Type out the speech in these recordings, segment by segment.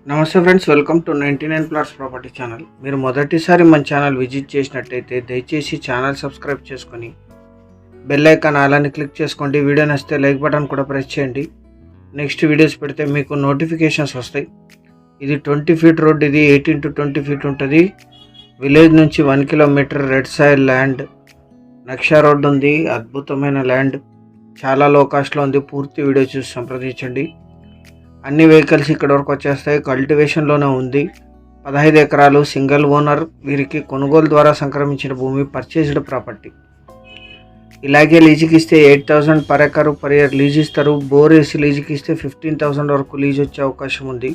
నమస్తే friends, welcome to 99 plots property channel. మీరు మొదటిసారి మన ఛానల్ విజిట్ చేసినట్టయితే దయచేసి ఛానల్ సబ్స్క్రైబ్ చేసుకొని బెల్ ఐకాన్ అలానే క్లిక్ చేసుకోండి. వీడియో నచ్చితే లైక్ బటన్ కూడా ప్రెస్ చేయండి. నెక్స్ట్ వీడియోస్ పెడితే మీకు నోటిఫికేషన్స్ వస్తాయి. ఇది 20 ఫీట్ రోడ్. ఇది 18 to 20 ఫీట్ ఉంటుంది. విలేజ్ నుంచి 1 కిలోమీటర్ రెడ్ సాయిల్ ల్యాండ్. నక్షా రోడ్ ఉంది. అద్భుతమైన ల్యాండ్, చాలా లో కాస్ట్లో ఉంది. పూర్తి వీడియో చూసి సంప్రదించండి. అన్ని వెహికల్స్ ఇక్కడ వరకు వచ్చేస్తాయి. కల్టివేషన్లోనే ఉంది. 15 ఎకరాలు, సింగిల్ ఓనర్. వీరికి కొనుగోలు ద్వారా సంక్రమించిన భూమి, పర్చేస్డ్ ప్రాపర్టీ. ఇలాగే లీజుకి ఇస్తే 8,000 per acre per year lease ఇస్తారు. బోర్ వేసి లీజుకి ఇస్తే 15,000 వరకు లీజ్ వచ్చే అవకాశం ఉంది.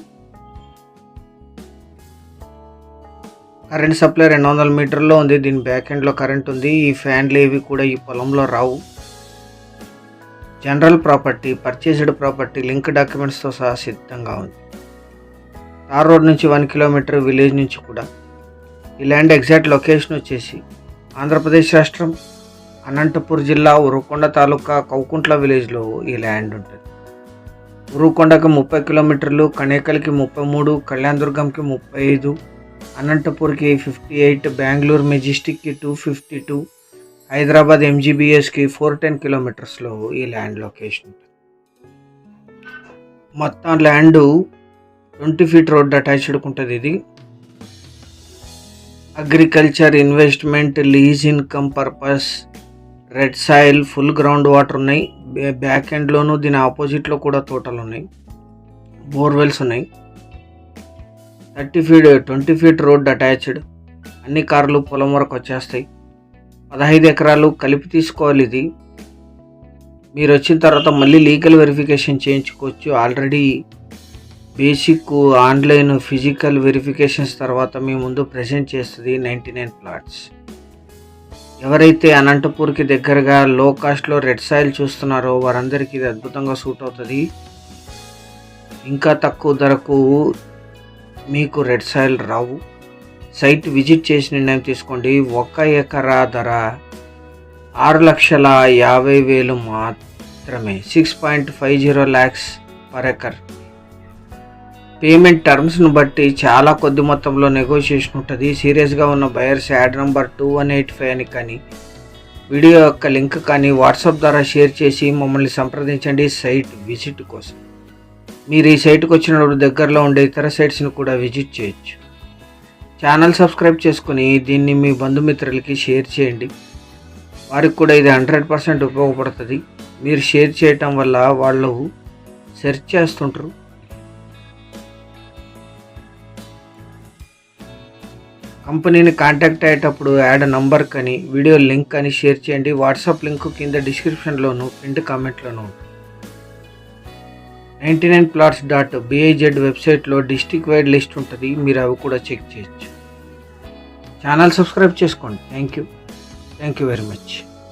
కరెంట్ సప్లై 200 మీటర్లో ఉంది. దీని బ్యాక్ ఎండ్లో కరెంట్ ఉంది. ఈ ఫ్యాన్లు ఏవి కూడా ఈ పొలంలో రావు. General property, purchased property, link డాక్యుమెంట్స్తో సహా సిద్ధంగా ఉంది. తార్ రోడ్ నుంచి 1 కిలోమీటర్, విలేజ్ నుంచి కూడా. ఈ ల్యాండ్ ఎగ్జాక్ట్ లొకేషన్ వచ్చేసి ఆంధ్రప్రదేశ్ రాష్ట్రం, అనంతపూర్ జిల్లా, ఉరుకొండ తాలూకా, కౌకుంట్ల విలేజ్లో ఈ ల్యాండ్ ఉంటుంది. ఉరుకొండకి 30 కిలోమీటర్లు, కణేకల్కి 33, కళ్యాణదుర్గంకి 35, అనంతపూర్కి 58, బెంగళూరు మెజెస్టిక్కి 252, హైదరాబాద్ ఎంజీబీఎస్కి 410 కిలోమీటర్స్లో ఈ ల్యాండ్ లొకేషన్. మొత్తం ల్యాండ్ 20 ఫీట్ రోడ్ అటాచ్డ్ ఉంటుంది. ఇది agriculture, investment, lease income purpose, red soil, full ground water ఉన్నాయి. బ్యాక్ ఎండ్లోనూ దీని ఆపోజిట్లో కూడా తోటలు ఉన్నాయి. బోర్వెల్స్ ఉన్నాయి. 20 ఫీట్ రోడ్ అటాచ్డ్. అన్ని కార్లు పొలం వరకు వచ్చేస్తాయి. 15 ఎకరాలు కలిపి తీసుకోవాలి. ఇది మీరు వచ్చిన తర్వాత మళ్ళీ లీగల్ వెరిఫికేషన్ చేయించుకోవచ్చు. Already basic, online, physical verifications తర్వాత మీ ముందు ప్రజెంట్ చేస్తుంది 99 ప్లాట్స్. ఎవరైతే అనంతపూర్కి దగ్గరగా లో కాస్ట్లో రెడ్ సాయిల్ చూస్తున్నారో వారందరికీ ఇది అద్భుతంగా సూట్ అవుతుంది. ఇంకా తక్కువ ధరకు మీకు రెడ్ సాయిల్ రావు. సైట్ విజిట్ చేసి నిర్ణయం తీసుకోండి. 1 ఎకరా ధర 6,50,000 మాత్రమే. 6.50 lakhs పర్ ఎకర్. పేమెంట్ టర్మ్స్ను బట్టి చాలా కొద్ది మొత్తంలో నెగోషియేషన్ ఉంటుంది. సీరియస్గా ఉన్న బయర్స్ యాడ్ నంబర్ 2185 అని కానీ, వీడియో యొక్క లింక్ కానీ వాట్సాప్ ద్వారా షేర్ చేసి మమ్మల్ని సంప్రదించండి సైట్ విజిట్ కోసం. మీరు ఈ సైట్కి వచ్చినప్పుడు దగ్గరలో ఉండే ఇతర సైట్స్ని కూడా విజిట్ చేయొచ్చు. ఛానల్ సబ్స్క్రైబ్ చేసుకుని దీన్ని మీ బంధుమిత్రులకి షేర్ చేయండి. వారికి కూడా ఇది 100% ఉపయోగపడుతుంది. మీరు షేర్ చేయటం వల్ల వాళ్ళు సెర్చ్ చేస్తుంటారు. కంపెనీని కాంటాక్ట్ అయ్యేటప్పుడు యాడ్ నంబర్ కానీ, వీడియో లింక్ అని షేర్ చేయండి. వాట్సాప్ లింక్ కింద డిస్క్రిప్షన్లోను, పిన్ కామెంట్లోను ఉంటుంది. 99plots.biz వెబ్సైట్లో డిస్ట్రిక్ట్ వైడ్ లిస్ట్ ఉంటుంది. మీరు అవి కూడా చెక్ చేయొచ్చు. ఛానల్ సబ్స్క్రైబ్ చేసుకోండి. Thank you very much.